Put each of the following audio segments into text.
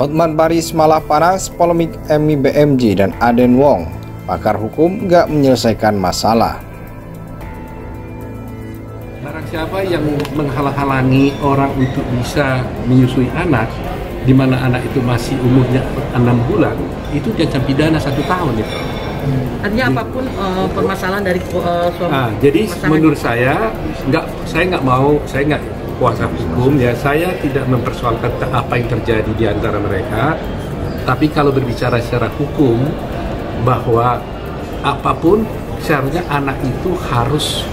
Hotman Paris malah panas polemik Emmy BMJ dan Aden Wong. Pakar hukum gak menyelesaikan masalah. Barang siapa yang menghalang-halangi orang untuk bisa menyusui anak, di mana anak itu masih umurnya 6 bulan, itu diancam pidana 1 tahun itu. Artinya apapun permasalahan dari suami. Jadi menurut saya nggak kuasa hukum ya, saya tidak mempersoalkan apa yang terjadi di antara mereka, tapi kalau berbicara secara hukum bahwa apapun seharusnya anak itu harus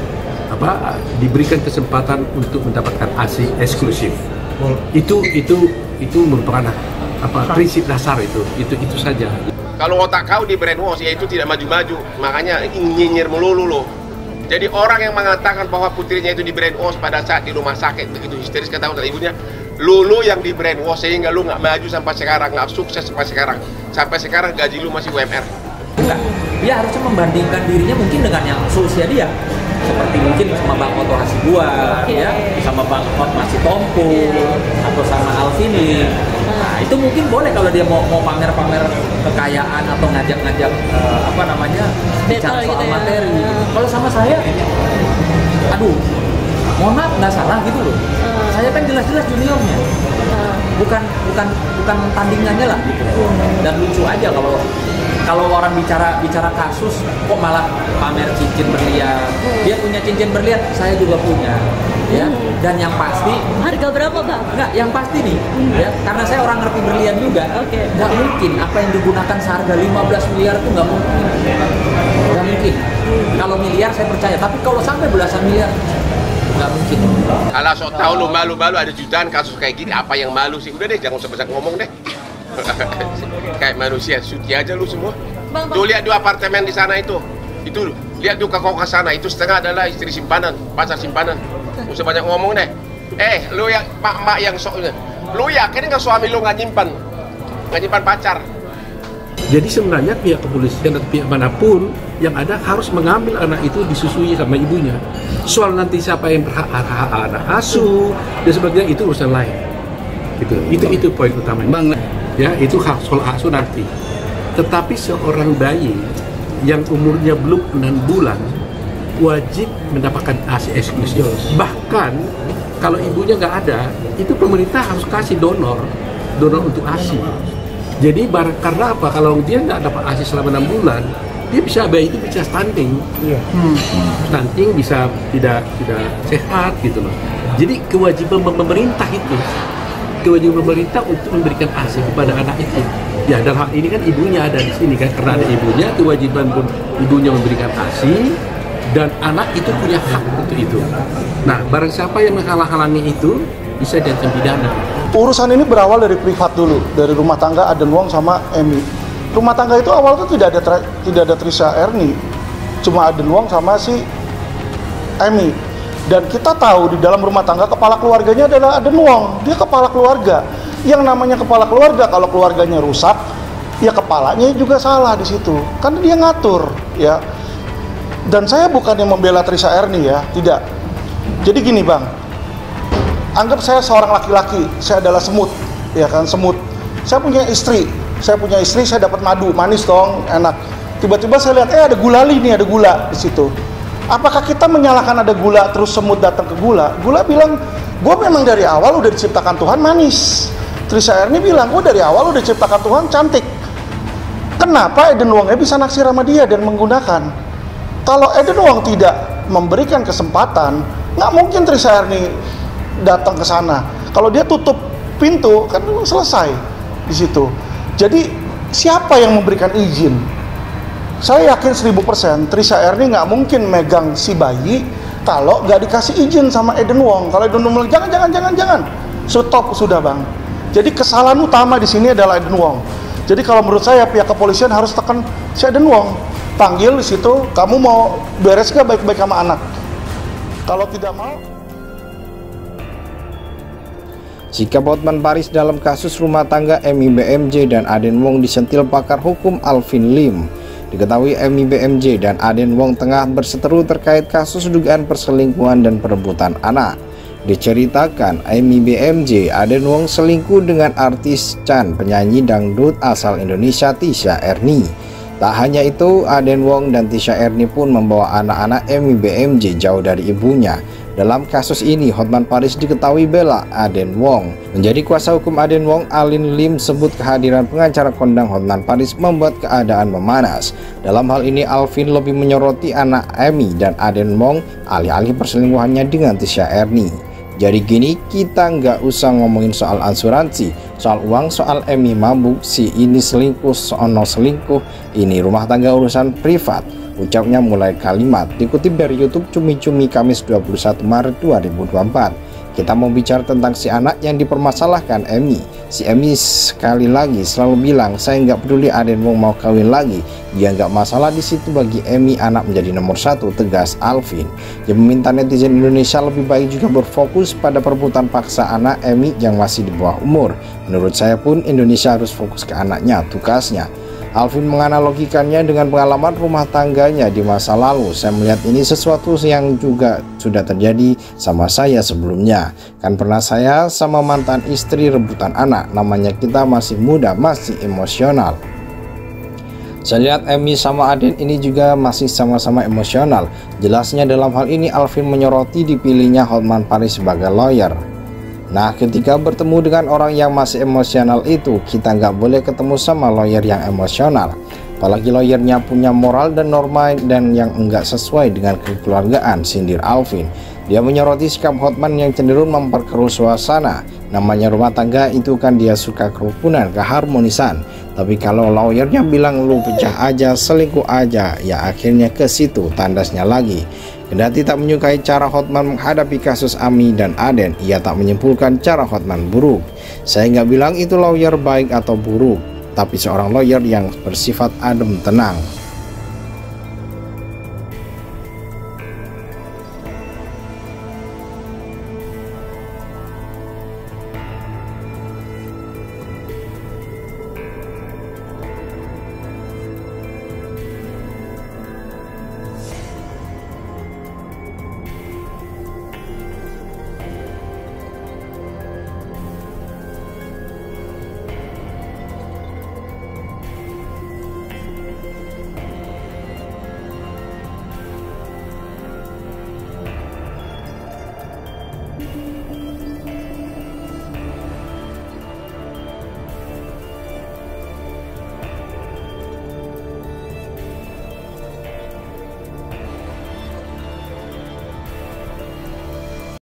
diberikan kesempatan untuk mendapatkan ASI eksklusif. Itu merupakan prinsip dasar itu saja. Kalau otak kau di brainwash ya itu tidak maju-maju, makanya nyinyir melulu loh. Jadi orang yang mengatakan bahwa putrinya itu di brainwash pada saat di rumah sakit begitu histeris ketahuan dari ibunya, lu yang di brainwash sehingga lu nggak maju sampai sekarang, nggak sukses sampai sekarang gaji lu masih UMR. Enggak, dia harusnya membandingkan dirinya mungkin dengan yang seusia dia, seperti mungkin sama Bang Oto Hasibuan, ya, sama Bang Hotman Sitompul, atau sama Alvini. Nah, itu mungkin boleh kalau dia mau pamer-pamer kekayaan atau ngajak-ngajak bicara soal materi. Kalau sama saya, aduh, mohon maaf nggak salah gitu loh. Saya kan jelas-jelas juniornya, bukan tandingannya lah gitu. Dan lucu aja kalau orang bicara kasus kok malah pamer cincin berlian. Dia punya cincin berlian, saya juga punya. Ya, dan yang pasti harga berapa Bang? Enggak, yang pasti nih ya, karena saya orang ngerti berlian juga. Nggak mungkin apa yang digunakan seharga 15 miliar itu nggak mungkin. Nggak mungkin. Kalau miliar saya percaya, tapi kalau sampai belasan miliar nggak mungkin. Kalau sok tahu lu malu-malu ada jutaan kasus kayak gini, apa yang malu sih? Udah deh, jangan usah banyak ngomong deh. Kayak manusia, suci aja lu semua. Tuh lihat 2 apartemen di sana itu lihat tuh ke sana, itu setengah adalah istri simpanan, pacar simpanan. Usah banyak ngomong deh. Lu yang mak yang sok, lu yakin nggak suami lu nggak nyimpan pacar? Jadi sebenarnya pihak kepolisian atau pihak manapun yang ada harus mengambil anak itu disusui sama ibunya. Soal nanti siapa yang berhak anak asuh dan sebagainya itu urusan lain. Itu poin utamanya. Ya, itu hak soal asuh nanti. Tetapi seorang bayi yang umurnya belum 6 bulan wajib mendapatkan ASI eksklusif. Bahkan kalau ibunya nggak ada, itu pemerintah harus kasih donor untuk ASI. Jadi karena apa? Kalau dia nggak dapat ASI selama 6 bulan, bayi itu bisa stunting. Stunting bisa tidak sehat gitu loh. Jadi kewajiban pemerintah untuk memberikan ASI kepada anak itu. Ya, dalam hal ini kan ibunya ada di sini kan, karena ada ibunya, kewajiban ibunya memberikan ASI dan anak itu punya hak untuk itu. Nah, barang siapa yang menghalang-halangi itu bisa diancam pidana. Urusan ini berawal dari privat dulu, dari rumah tangga Aden Wong sama Emmy. Rumah tangga itu awal tuh tidak ada Trisha Erni, cuma Aden Wong sama si Emmy. Dan kita tahu di dalam rumah tangga kepala keluarganya adalah Aden Wong. Dia kepala keluarga. Yang namanya kepala keluarga, kalau keluarganya rusak, ya kepalanya juga salah di situ. Kan dia ngatur, ya. Dan saya bukannya membela Trisha Erni ya, tidak. Jadi gini Bang, anggap saya seorang laki-laki, saya adalah semut, ya kan, semut. Saya punya istri, saya dapat madu, manis dong, enak. Tiba-tiba saya lihat, ada gulali nih, ada gula di situ. Apakah kita menyalahkan ada gula terus semut datang ke gula? Gula bilang, gue memang dari awal udah diciptakan Tuhan manis. Trisha Erni bilang, gue dari awal udah diciptakan Tuhan cantik. Kenapa Aden Wongnya bisa naksir sama dia dan menggunakan? Kalau Aden Wong tidak memberikan kesempatan, nggak mungkin Trisha Erni datang ke sana. Kalau dia tutup pintu, kan selesai di situ. Jadi siapa yang memberikan izin? Saya yakin 1000% Trisha Erni nggak mungkin megang si bayi kalau nggak dikasih izin sama Aden Wong. Kalau Aden Wong bilang jangan, stop sudah Bang. Jadi kesalahan utama di sini adalah Aden Wong. Jadi kalau menurut saya pihak kepolisian harus tekan si Aden Wong, panggil di situ, kamu mau beres gak baik-baik sama anak? Kalau tidak mau. Sikap Hotman Paris dalam kasus rumah tangga Emmy BMJ dan Aden Wong disentil pakar hukum Alvin Lim. Diketahui Emmy BMJ dan Aden Wong tengah berseteru terkait kasus dugaan perselingkuhan dan perebutan anak. Diceritakan Amy BMJ, Aden Wong selingkuh dengan artis Chan, penyanyi dangdut asal Indonesia Tisha Erni. Tak hanya itu, Aden Wong dan Tisha Erni pun membawa anak-anak Amy BMJ jauh dari ibunya. Dalam kasus ini, Hotman Paris diketahui bela Aden Wong. Menjadi kuasa hukum Aden Wong, Alin Lim sebut kehadiran pengacara kondang Hotman Paris membuat keadaan memanas. Dalam hal ini, Alvin lebih menyoroti anak Amy dan Aden Wong alih-alih perselingkuhannya dengan Tisha Erni. Jadi gini, kita nggak usah ngomongin soal asuransi, soal uang, soal Amy mabuk, si ini selingkuh, sono selingkuh, ini rumah tangga urusan privat. Ucapnya mulai kalimat dikutip dari YouTube Cumi-Cumi Kamis 21 Maret 2024. Kita mau bicara tentang si anak yang dipermasalahkan Amy. Si Amy sekali lagi selalu bilang, saya nggak peduli Aden Wong mau kawin lagi, dia nggak masalah di situ, bagi Amy anak menjadi nomor satu, tegas Alvin. Dia meminta netizen Indonesia lebih baik juga berfokus pada perebutan paksa anak Amy yang masih di bawah umur. Menurut saya pun Indonesia harus fokus ke anaknya, tukasnya. Alvin menganalogikannya dengan pengalaman rumah tangganya di masa lalu. Saya melihat ini sesuatu yang juga sudah terjadi sama saya sebelumnya. Kan pernah saya sama mantan istri rebutan anak. Namanya kita masih muda, masih emosional. Saya lihat Amy sama Aden ini juga masih sama-sama emosional. Jelasnya dalam hal ini Alvin menyoroti dipilihnya Hotman Paris sebagai lawyer. Nah, ketika bertemu dengan orang yang masih emosional itu, kita nggak boleh ketemu sama lawyer yang emosional. Apalagi lawyernya punya moral dan norma dan yang enggak sesuai dengan kekeluargaan, sindir Alvin. Dia menyoroti sikap Hotman yang cenderung memperkeruh suasana. Namanya rumah tangga itu kan dia suka kerukunan, keharmonisan. Tapi kalau lawyernya bilang lu pecah aja, selingkuh aja, ya akhirnya ke situ tandasnya lagi. Kendati tak menyukai cara Hotman menghadapi kasus Amy dan Aden, ia tak menyimpulkan cara Hotman buruk. Saya nggak bilang itu lawyer baik atau buruk, tapi seorang lawyer yang bersifat adem tenang.